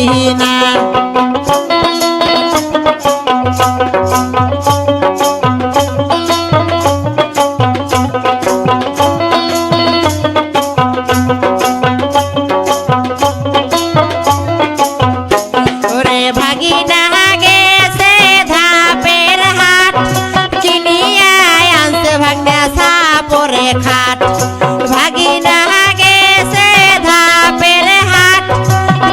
ভাগিনা ওরে ভাগিনা গেছে ধাপের হাট কিনিয়া আনছে ভাগনা সাপরে খাট ভাগিনা গেছে ধাপের হাট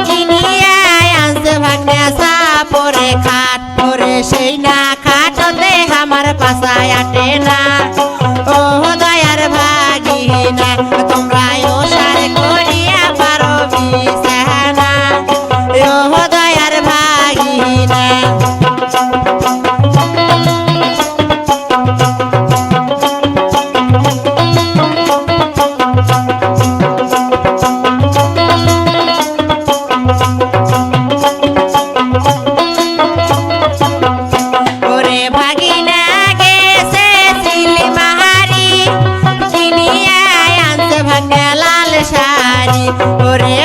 কিনিয়া আনছে ভাগনা সাপরে খাট ওরে সেই না খাটতে আমার পাছায় আটে না ও দয়ার ভাগিনা তোমরা ওসার করিয়া পারো বিছানা ও দয়ার ভাগিনা ওরে ভাগিনা গেছে সিলমারি কিনিয়া আনছে ভাগনা লাল শাড়ি ওরে